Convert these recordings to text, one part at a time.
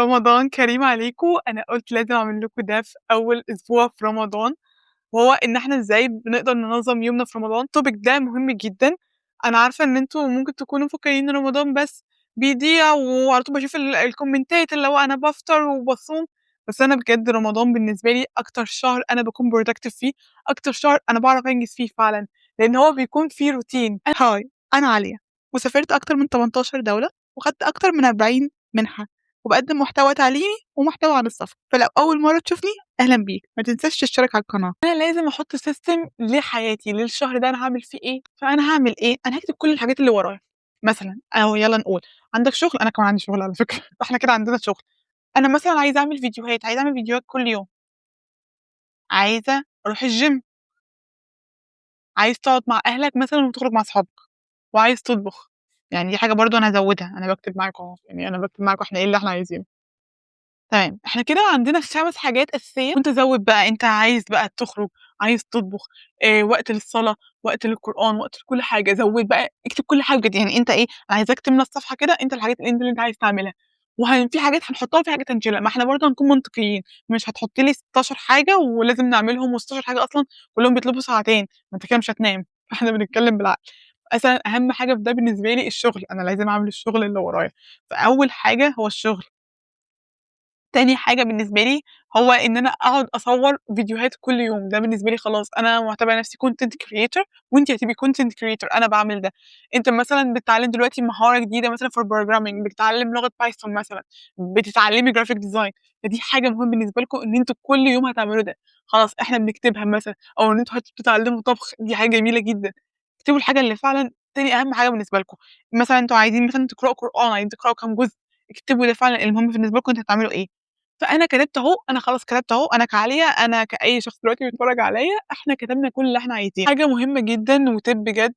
رمضان كريم عليكم. أنا قُلت لازم أعمل لكم ده في أول أسبوع في رمضان، وهو إن إحنا إزاي بنقدر ننظّم يومنا في رمضان. الtopic ده مهم جدًا. أنا عارفة إن أنتم ممكن تكونوا مفكّرين إن رمضان بس بيضيع وعلى طول باشوف الكومنتات اللي هو أنا بافطر وباصوم، بس أنا بجد رمضان بالنسبة لي أكتر شهر أنا باكون productive فيه، أكتر شهر أنا باعرف أنجز فيه فعلًا، لإن هو بيكون فيه روتين. هاي، أنا عالية، وسافرت أكتر من 18 دولة، وخدت أكتر من 40 منحة، وباقدّم محتوى تعليمي ومحتوى عن السفر، فلو أول مرّة تشوفني أهلًا بيك، ما تنساش تشترك على القناة. أنا لازم أحُط system لحياتي، للشهر ده أنا هاعمل فيه إيه، فأنا هاعمل إيه، أنا هاكتب كل الحاجات اللي ورايا. مثلًا أهو يالّا نقول عندك شغل، أنا كمان عندي شغل على فكرة، فإحنا كده عندنا شغل. أنا مثلًا عايزة أعمل فيديوهات، عايزة أعمل فيديوهات كل يوم، عايزة أروح الgym، عايز تقعد مع أهلك مثلًا وتخرج مع أصحابك، وعايز تطبخ، يعني دي حاجة برضه أنا هازوّدها، أنا باكتب معاكم أهو، يعني أنا باكتب معاكم إحنا إيه اللي إحنا عايزينه. تمام، إحنا كده عندنا 5 حاجات أساسية، وأنت زوّد بقى، أنت عايز بقى تخرج، عايز تطبخ، وقت للصلاة، وقت للقرآن، وقت لكل حاجة، زوّد بقى، اكتب كل حاجة بجد. يعني أنت إيه، أنا عايزاك تملى الصفحة كده أنت الحاجات اللي أنت عايز تعملها، في حاجات هنحطها وفي حاجات هنشيلها، ما إحنا برضه هنكون منطقيين، مش هتحط لي 16 حاجة ولازم نعملهم و16 حاجة أصلًا كلّهم بيطلبوا ساعتين، ما أنت كده مش هتنام، فإحنا بنتكلم بالعقل. مثلًا أهم حاجة في ده بالنسبة لي الشغل، أنا لازم أعمل الشغل اللي ورايا، فأول حاجة هو الشغل. تاني حاجة بالنسبة لي هو إن أنا أقعد أصوّر فيديوهات كل يوم، ده بالنسبة لي خلاص أنا معتبرة نفسي content creator وأنتِ هتبقي content creator، أنا باعمل ده. أنت مثلًا بتتعلم دلوقتي مهارة جديدة مثلًا for programming، بتتعلم لغة Python مثلًا، بتتعلمي graphic design، فدي حاجة مهمة بالنسبة لكم إن أنتم كل يوم هتعملوا ده، خلاص إحنا بنكتبها مثلًا، أو إن أنتم بتتعلموا طبخ، دي حاجة جميلة جدًا. اكتبوا الحاجة اللي فعلًا تاني أهم حاجة بالنسبة لكم، مثلًا أنتم عايزين مثلًا تقرأوا قرآن، عايزين تقرأوا كام جزء، اكتبوا ده فعلًا المهم بالنسبة لكم أنتم هتعملوا إيه. فأنا كتبت أهو، أنا خلاص كتبت أهو، أنا كعالية، أنا كأي شخص دلوقتي بيتفرّج عليَّ، إحنا كتبنا كل اللي إحنا عايزينه. حاجة مهمة جدًا وtip بجد،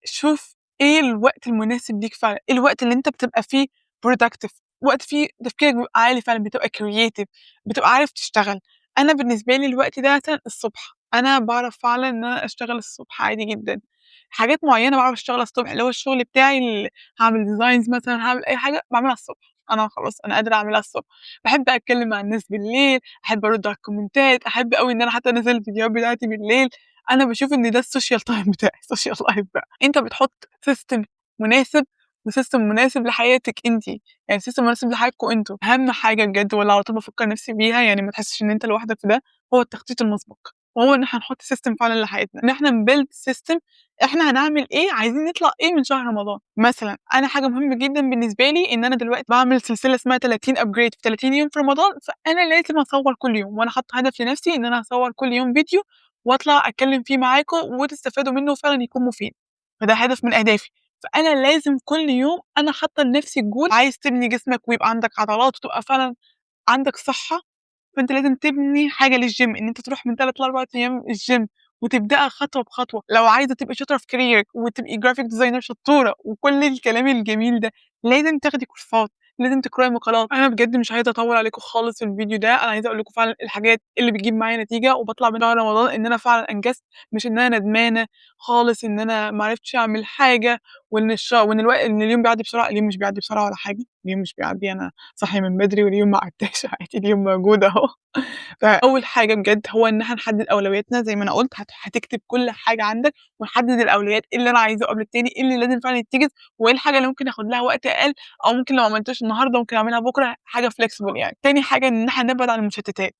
شوف إيه الوقت المناسب ليك فعلًا، إيه الوقت اللي أنت بتبقى فيه productive، وقت فيه تفكيرك بيبقى عالي فعلًا، بتبقى creative، بتبقى عارف تشتغل. أنا بالنسبة لي الوقت ده مثلًا الصبح، أنا باعرف فعلًا إن أنا أشتغل الصبح عادي جدًا. حاجات معيّنة باعرف أشتغلها الصبح، اللي هو الشغل بتاعي هاعمل designs مثلًا، هاعمل أي حاجة باعملها الصبح، أنا خلاص أنا قادرة أعملها الصبح. باحب أتكلم مع الناس بالليل، أحب أرُد على الكومنتات، أحب أوي إن أنا حتى أنزّل الفيديوهات بتاعتي بالليل. أنا باشوف إن ده الsocial time بتاعي social life بقى. أنت بتحُط system مناسب وsystem مناسب لحياتِك أنتِ، يعني system مناسب لحياتكم أنتم. أهم حاجة بجد واللي على طول بافكّر نفسي بيها، يعني ما تحسّش إن أنت لوحدك في ده، هو التخطيط المسبق، وهو إن إحنا نحُط system فعلًا لحياتنا، إن إحنا نbuild system إحنا هنعمل إيه، عايزين نطلع إيه من شهر رمضان. مثلًا أنا حاجة مهمة جدًا بالنسبة لي إن أنا دلوقتي باعمل سلسلة اسمها 30 upgrade في 30 يوم في رمضان، فأنا لازم أصوّر كل يوم، وأنا حاطة هدف لنفسي إن أنا هاصوّر كل يوم فيديو وأطلع أتكلم فيه معاكم وتستفادوا منه وفعلًا يكون مفيد، فده هدف من أهدافي. فأنا لازم كل يوم أنا حاطة لنفسي goal، عايز تبني جسمك ويبقى عندك عضلات وتبقى فعلًا عندك صحة، فأنت لازم تبني حاجة للgym، إن أنت تروح من 3 ل4 أيام الgym وتبدأها خطوة بخطوة. لو عايزة تبقي شاطرة في كاريرِك وتبقي graphic designer شطورة وكل الكلام الجميل ده، لازم تاخدي كورسات، لازم تقرأي مقالات. أنا بجد مش عايزة أطوّل عليكم خالص في الفيديو ده، أنا عايزة أقول لكم فعلًا الحاجات اللي بتجيب معايا نتيجة وباطلع من شهر رمضان إن أنا فعلًا أنجزت، مش إن أنا ندمانة خالص إن أنا ما عرفتش أعمل حاجة، وإن اليوم بيعدّي بسرعة. اليوم مش بيعدّي بسرعة ولا حاجة، اليوم مش بيعدّي، أنا صاحية من بدري واليوم ما عدّاش عادي، اليوم موجود أهو. فأول حاجة بجد هو إن إحنا نحدد أولوياتنا زي ما أنا قُلت، هتكتب كل حاجة عندك ونحدد الأولويات، إيه اللي أنا عايزاه قبل التاني، إيه اللي لازم فعلًا يتّجز، وإيه الحاجة اللي ممكن آخد لها وقت أقل، أو ممكن لو ما عملتهاش النهارده ممكن أعملها بكرة، حاجة flexible يعني. تاني حاجة إن إحنا نبعد عن المشتتات.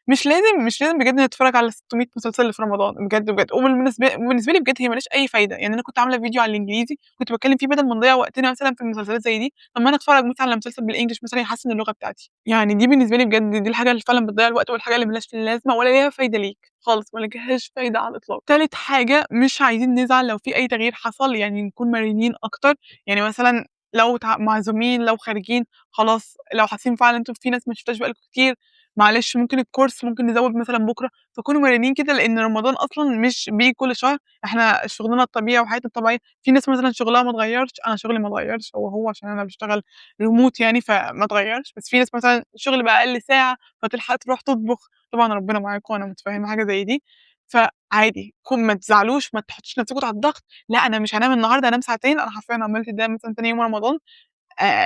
مش لازم بجد نتفرّج على 600 مسلسل اللي في رمضان، بجد، بجد. وبالنسبة لي بجد هي ما لهاش أي فايدة، يعني أنا كنت عاملة فيديو على الإنجليزي كنت باتكلّم فيه بدل ما نضيّع وقتنا مثلًا في المسلسلات زي دي، طب ما أنا أتفرّج مثلًا على مسلسل بالEnglish مثلًا يحسّن اللغة بتاعتي، يعني دي بالنسبة لي بجد دي الحاجة اللي فعلًا بتضيّع الوقت والحاجة اللي ما لهاش لازمة ولا ليها فايدة ليك خالص، ما لهاش فايدة على الإطلاق. تالت حاجة مش عايزين نزعل لو في أي تغيير حصل، يعني نكون مرنين أكتر، يعني مثلًا لو معزومين، لو خارجين، خلاص لو حاسين فعلًا أنتم في ناس ما شُفتهاش بقى لكم كتير، معلش ممكن الcourse ممكن نزوّد مثلًا بُكرة، فكونوا مرنين كده لإن رمضان أصلًا مش بييجي كل شهر، إحنا شغلنا الطبيعي وحياتنا الطبيعية، في ناس مثلًا شغلها ما اتغيّرش، أنا شغلي ما اتغيّرش هو عشان أنا باشتغل remote يعني فما اتغيّرش، بس في ناس مثلًا الشغل بقى أقل ساعة فتلحق تروح تطبخ، طبعًا ربنا معاكم وأنا متفهّمة حاجة زي دي، فعادي ما تزعلوش، ما تحطّوش نفسكم تحت ضغط، لأ أنا مش هانام النهارده هانام ساعتين، أنا حرفيًا عملت ده مثلًا تاني يوم رمضان،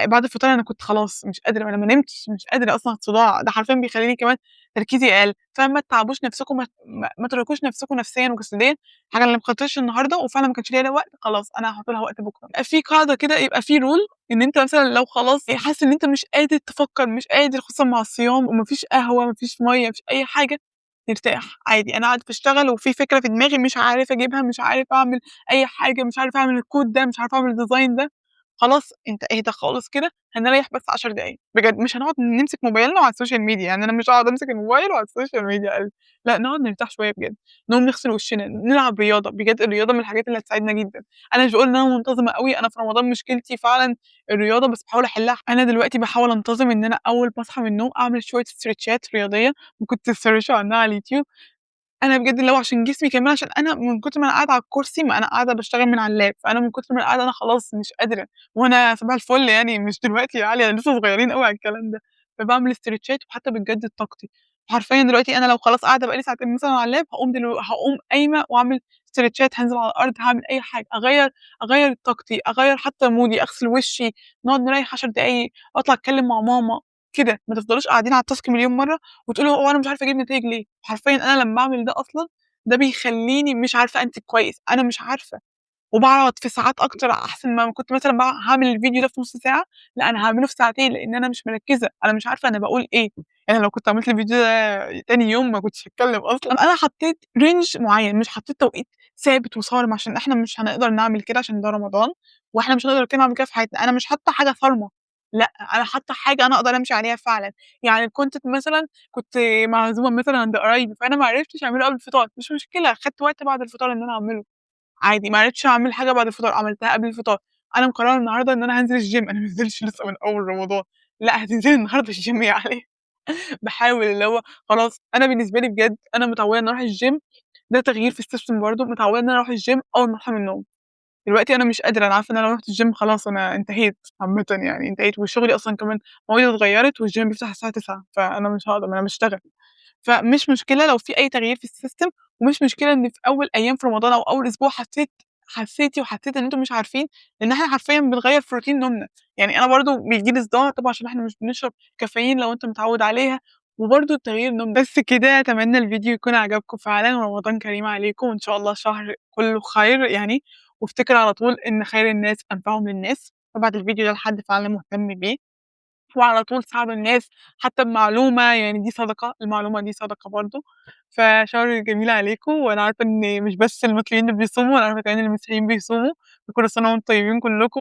بعد الفطار أنا كنت خلاص مش قادرة، أنا ما نمتش، مش قادرة أصلًا صداع، ده حرفيًا بيخلّيني كمان تركيزي أقل، فما تتعبوش نفسكم ما ترهقوش نفسكم نفسيًا وجسديًا، الحاجة اللي ما خلصتش النهارده وفعلًا ما كانش ليّا وقت، خلاص أنا هاحط لها وقت بكرة. يبقى في قاعدة كده، يبقى في rule إن أنت مثلًا لو خلاص حاسس إن أنت مش قادر تفكّر، مش قادر خصوصًا مع الصيام وما فيش قهوة، ما فيش مَيّة، ما فيش أي حاجة، ترتاح عادي. أنا قاعد باشتغل وفي فكرة في دماغي مش عارف أجيبها، مش عارف أعمل أي حاجة، مش عارف أعمل الcode ده، مش عارف أعمل الdesign ده، خلاص أنت اهدى خالص كده، هنريّح بس 10 دقايق، بجد مش هنقعد نمسك موبايلنا وعلى السوشيال ميديا، يعني أنا مش هاقعد أمسك الموبايل وعلى السوشيال ميديا، لأ نقعد نرتاح شوية بجد، نقوم نغسل وشنا، نلعب رياضة، بجد الرياضة من الحاجات اللي هتساعدنا جدًا. أنا مش باقول إن أنا منتظمة أوي، أنا في رمضان مشكلتي فعلًا الرياضة، بس باحاول أحلها. أنا دلوقتي باحاول أنتظم إن أنا أول ما أصحى من النوم أعمل شوية استريتشات رياضية، ممكن تسرشوا عنها على اليوتيوب. أنا بجد اللي هو عشان جسمي كمان، عشان أنا من كتر ما أنا قاعدة على الكرسي، ما أنا قاعدة باشتغل من على اللاب، فأنا من كتر ما أنا قاعدة أنا خلاص مش قادرة، وأنا صباح الفل يعني مش دلوقتي يا علي، أنا لسه صغيرين أوي على الكلام ده، فباعمل استريتشات وحتى بتجدد طاقتي. حرفيًا دلوقتي أنا لو خلاص قاعدة بقى لي ساعتين مثلًا على اللاب، هاقوم قايمة وأعمل استريتشات، هانزل على الأرض، هاعمل أي حاجة، أغيّر طاقتي، أغيّر حتى مودي، أغسل وشي، نقعد نريّح 10 دقايق، أطلع أتكلم مع ماما، كده. ما تفضلوش قاعدين على التاسك مليون مرة وتقولوا هو أنا مش عارفة أجيب نتايج ليه؟ حرفيًا أنا لمّا أعمل ده أصلًا ده بيخلّيني مش عارفة أنتج كويس، أنا مش عارفة، وباقعد في ساعات أكتر أحسن ما كنت مثلًا هاعمل الفيديو ده في نُص ساعة، لأ أنا هاعمله في ساعتين، لإن أنا مش مركّزة، أنا مش عارفة أنا باقول إيه، يعني لو كنت عملت الفيديو ده تاني يوم ما كنتش هاتكلم أصلًا. أنا حطيت range معيّن، مش حطيت توقيت ثابت وصارم، عشان إحنا مش هنقدر نعمل كده عشان ده رمضان، وإحنا مش هنقدر كده نعمل كده في حياتنا. أنا مش حاطة حاجة صارمة، لأ أنا حاطة حاجة أنا أقدر أمشي عليها فعلًا. يعني الcontent مثلًا كنت معزومة مثلًا عند قرايبي، فأنا ما عرفتش أعمله قبل الفطار، مش مشكلة، خدت وقت بعد الفطار إن أنا أعمله. عادي، ما عرفتش أعمل حاجة بعد الفطار، عملتها قبل الفطار. أنا مقررة النهارده إن أنا هانزل الgym، أنا ما نزلتش لسه من أول رمضان، لأ هتنزلي النهارده الgym يا علي. باحاول اللي هو خلاص أنا بالنسبة لي بجد أنا متعودة إني أروح الgym، ده تغيير في الsystem برضه، متعودة إن أنا أروح الgym أول ما أصحى من النوم. دلوقتي أنا مش قادرة، أنا عارفة إن أنا لو رُحت الgym خلاص أنا انتهيت عامةً يعني، انتهيت وشغلي أصلًا كمان مواعيده اتغيّرت والgym بيفتح الساعة 09:00 فأنا مش هاقدر، ما أنا باشتغل. فمش مشكلة لو في أي تغيير في السيستم، ومش مشكلة إن في أول أيام في رمضان أو أول أسبوع حسيتِ وحسيت إن أنتم مش عارفين، لإن إحنا حرفيًا بنغيّر في روتين نومنا. يعني أنا برضه بييجي لي صداع طبعًا عشان إحنا مش بنشرب كافيين لو أنت متعوّد عليها، وبرضه تغيير نوم. بس كده، أتمنى الفيديو يكون عجبكم فعلًا، ورمضان كريم عليكم، وإن شاء الله شهر كُلّه خير يعني، وافتكر على طول إن خير الناس أنفعهم للناس، وابعت الفيديو ده لحد فعلًا مهتم بيه. وعلى طول ساعدوا الناس حتى بمعلومة، يعني دي صدقة، المعلومة دي صدقة برضه. فشهر جميل عليكم، وأنا عارفة إن مش بس المسلمين اللي بيصوموا، أنا عارفة كمان المسيحيين بيصوموا، وكل سنة وأنتم طيبين كلكم.